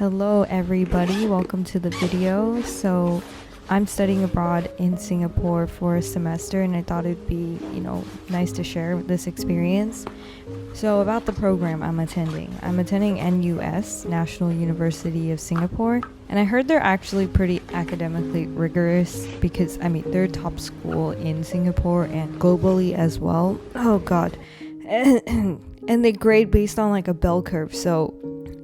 Hello everybody, welcome to the video. So I'm studying abroad in Singapore for a semester and I thought it'd be, nice to share this experience. So about the program I'm attending NUS, National University of Singapore, and I heard they're actually pretty academically rigorous because they're a top school in Singapore and globally as well. Oh god. And they grade based on like a bell curve, so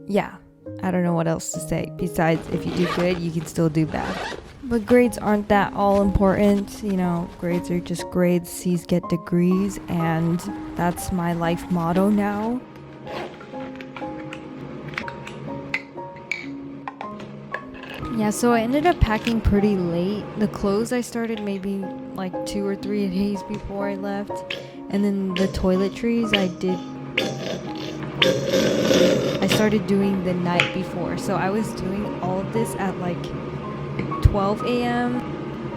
yeah, I don't know what else to say besides if you do good you can still do bad. But grades aren't that all important, grades are just grades, C's get degrees, and that's my life motto now. Yeah, so I ended up packing pretty late. The clothes I started maybe like 2 or 3 days before I left, and then the toiletries I started doing the night before. So I was doing all of this at like 12 a.m.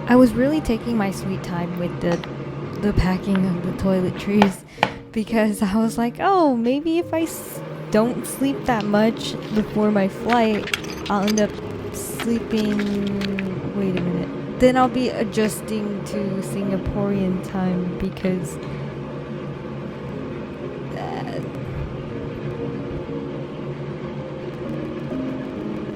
I was really taking my sweet time with the packing of the toiletries because I was like, oh, maybe if I don't sleep that much before my flight, I'll end up sleeping, wait a minute, then I'll be adjusting to Singaporean time because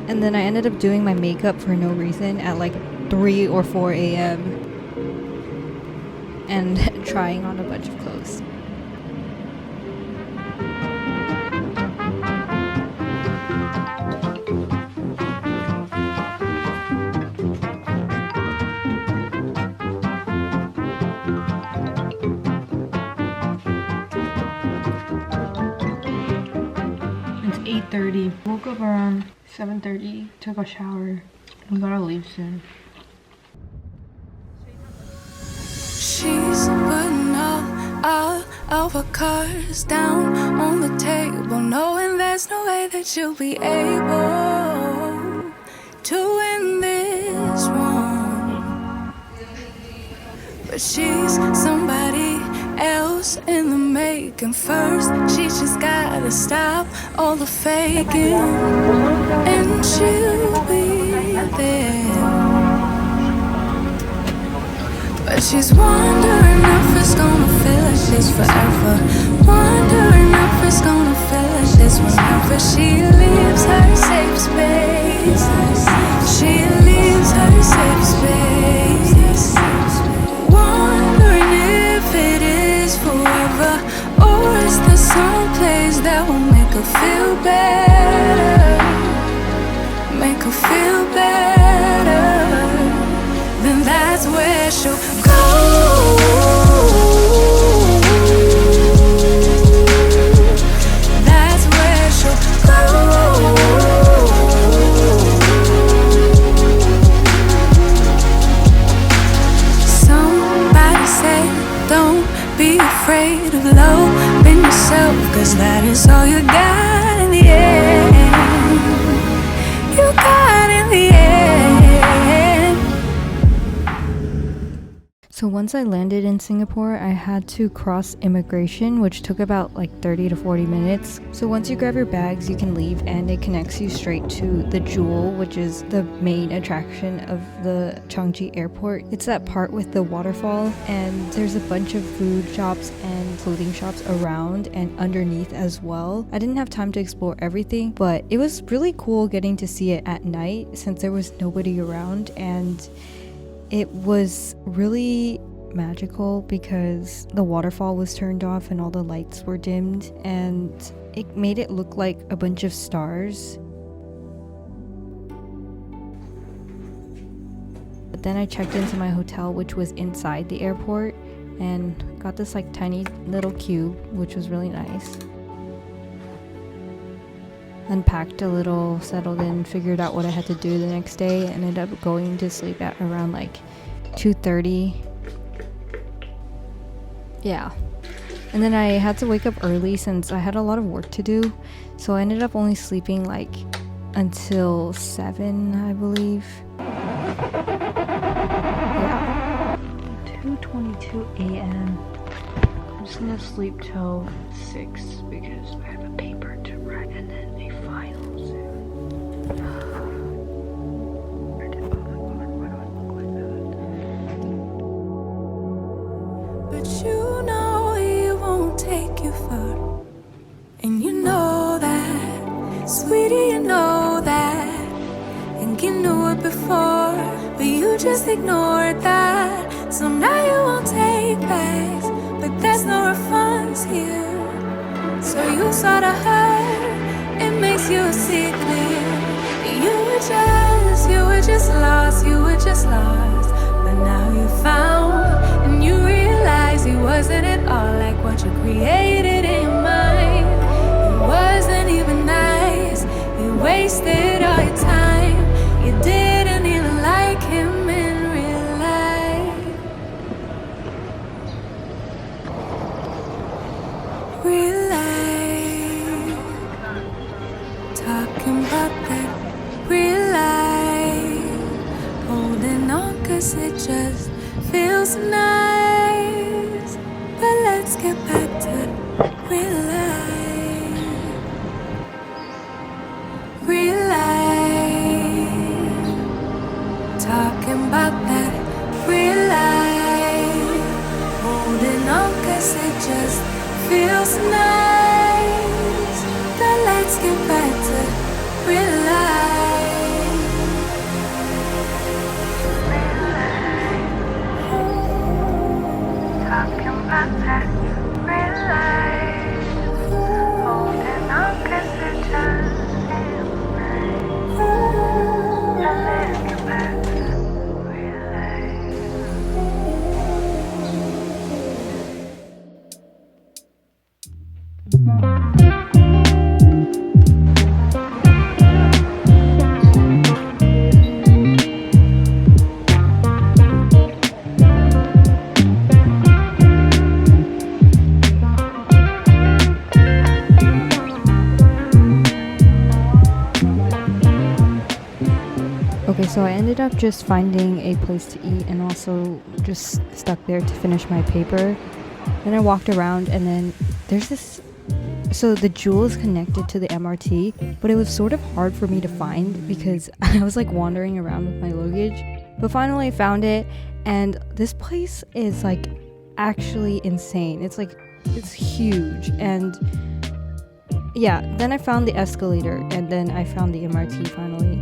and then I ended up doing my makeup for no reason at like 3 or 4 a.m. and trying on a bunch of clothes. It's 8:30. Woke up around 7:30, took a shower. We gotta leave soon. She's putting all of her cards down on the table, knowing there's no way that she'll be able to win this one. But she's somebody else in the making. First, she just gotta stop all the faking, and she'll be there. But she's wondering if it's gonna feel like she's forever. Wondering if it's gonna feel like this whenever she leaves her safe space. She leaves her safe space. Wondering if it is forever, or is there some place that will make her feel better? Make her feel better. Then that's where she'll go. That's where she'll go. Somebody say, don't be afraid of loving yourself, 'cause that is all you got in the end. You got in the end. So once I landed in Singapore, I had to cross immigration, which took about like 30 to 40 minutes. So once you grab your bags, you can leave, and it connects you straight to the Jewel, which is the main attraction of the Changi airport. It's that part with the waterfall, and there's a bunch of food shops and clothing shops around and underneath as well. I didn't have time to explore everything, but it was really cool getting to see it at night since there was nobody around, and it was really magical because the waterfall was turned off and all the lights were dimmed, and it made it look like a bunch of stars. But then I checked into my hotel, which was inside the airport, and got this like tiny little cube, which was really nice. Unpacked a little, settled in, figured out what I had to do the next day, and ended up going to sleep at around like 2:30. Yeah. And then I had to wake up early since I had a lot of work to do, so I ended up only sleeping like until 7, I believe. Yeah. 2:22 a.m. I'm just gonna sleep till 6 because I have a paper to write and then a final soon. just ignored that. So now you won't take backs, but there's no refunds here. So you saw the hurt, it makes you see clear. You were just lost, you were just lost. But now you found, and you realize it wasn't at all like what you created in your mind. It wasn't even nice, you wasted all your time. You didn't even like him in real life. Real life. Talking about that real life. Holding on cause it just feels nice. But let's get back to real life. Real life. Talking about that real life. Holding on cause it just feels nice. But let's get back to real life. Talking about that real life. Holding on cause it just feels nice. But let's get back to real life. Okay, so I ended up just finding a place to eat and also just stuck there to finish my paper. Then I walked around and then there's this, so the Jewel is connected to the MRT, but it was sort of hard for me to find because I was like wandering around with my luggage. But finally I found it, and this place is like actually insane. It's huge. And yeah, then I found the escalator and then I found the MRT finally.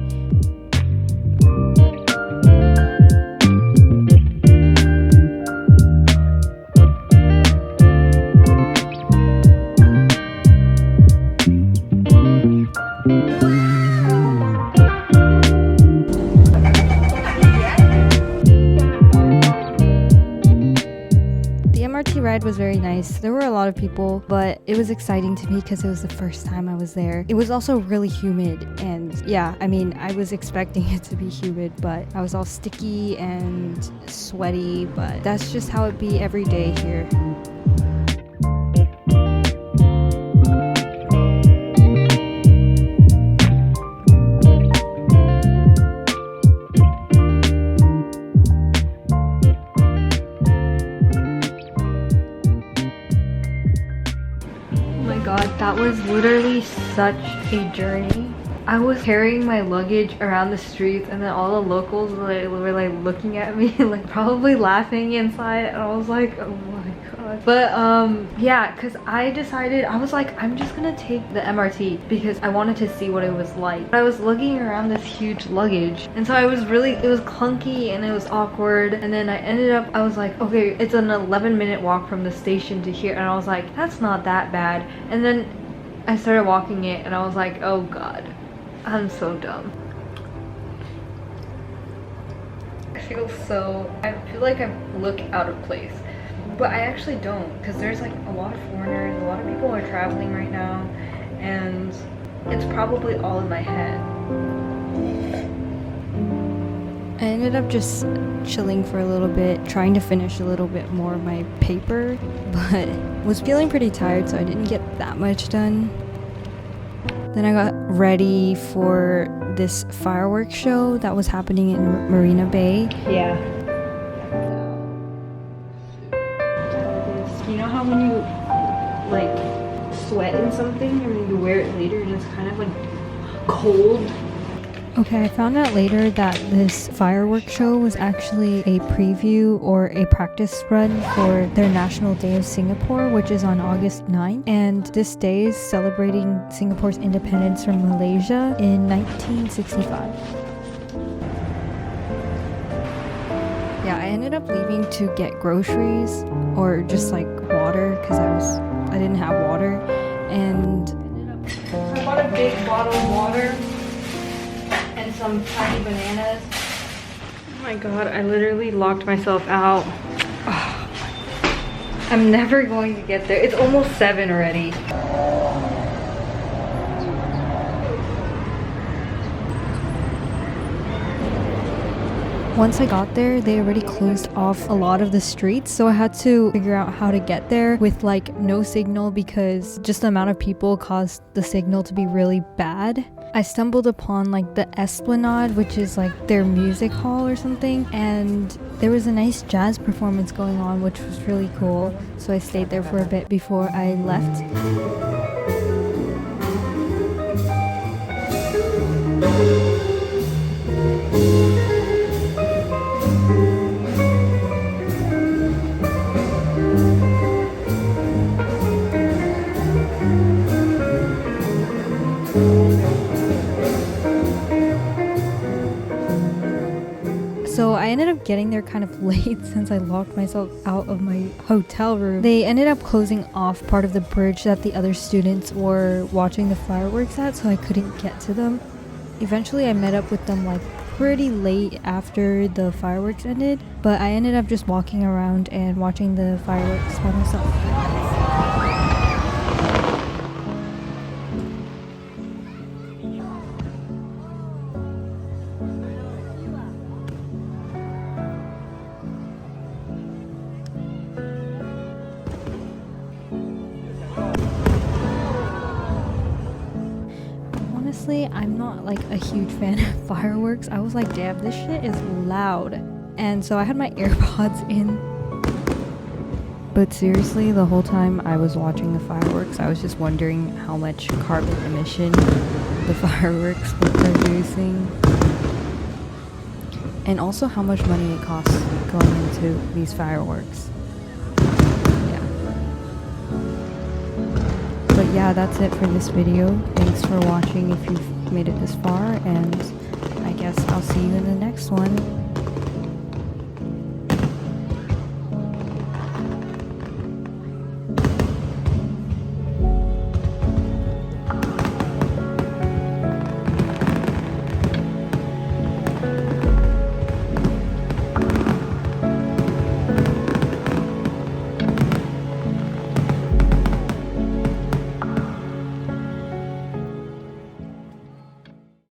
Ride was very nice. There were a lot of people, but it was exciting to me because it was the first time I was there. It was also really humid, and yeah, I mean, I was expecting it to be humid, but I was all sticky and sweaty, but that's just how it be every day here. God, that was literally such a journey. I was carrying my luggage around the streets and then all the locals were like looking at me like probably laughing inside, and I was like, oh my god. But yeah, because I decided, I was like, I'm just gonna take the MRT because I wanted to see what it was like. I was lugging around this huge luggage, and so it was clunky and it was awkward, and then I was like, okay, it's an 11-minute walk from the station to here, and I was like, that's not that bad. And then I started walking it and I was like, oh god, I'm so dumb. I feel like I look out of place, but I actually don't, because there's like a lot of foreigners, a lot of people are traveling right now, and it's probably all in my head. I ended up just chilling for a little bit, trying to finish a little bit more of my paper, but was feeling pretty tired, so I didn't get that much done. Then I got ready for this fireworks show that was happening in Marina Bay. Yeah. You know how when you like sweat in something and then you wear it later and it's kind of like cold? Okay, I found out later that this fireworks show was actually a preview or a practice run for their National Day of Singapore, which is on August 9th. And this day is celebrating Singapore's independence from Malaysia in 1965. yeah, I ended up leaving to get groceries or just like water because I didn't have water, and I bought a big bottle of water and some tiny bananas. Oh my god, I literally locked myself out. Oh, I'm never going to get there. It's almost 7 already. Once I got there, they already closed off a lot of the streets, so I had to figure out how to get there with like no signal because just the amount of people caused the signal to be really bad. I stumbled upon like the Esplanade, which is like their music hall or something, and there was a nice jazz performance going on, which was really cool. So I stayed there for a bit before I left. So I ended up getting there kind of late since I locked myself out of my hotel room. They ended up closing off part of the bridge that the other students were watching the fireworks at, so I couldn't get to them. Eventually I met up with them like pretty late after the fireworks ended, but I ended up just walking around and watching the fireworks by myself. Honestly, I'm not like a huge fan of fireworks. I was like, damn, this shit is loud. And so I had my AirPods in. But seriously, the whole time I was watching the fireworks, I was just wondering how much carbon emission the fireworks were producing. And also how much money it costs going into these fireworks. But yeah, that's it for this video. Thanks for watching if you've made it this far, and I guess I'll see you in the next one.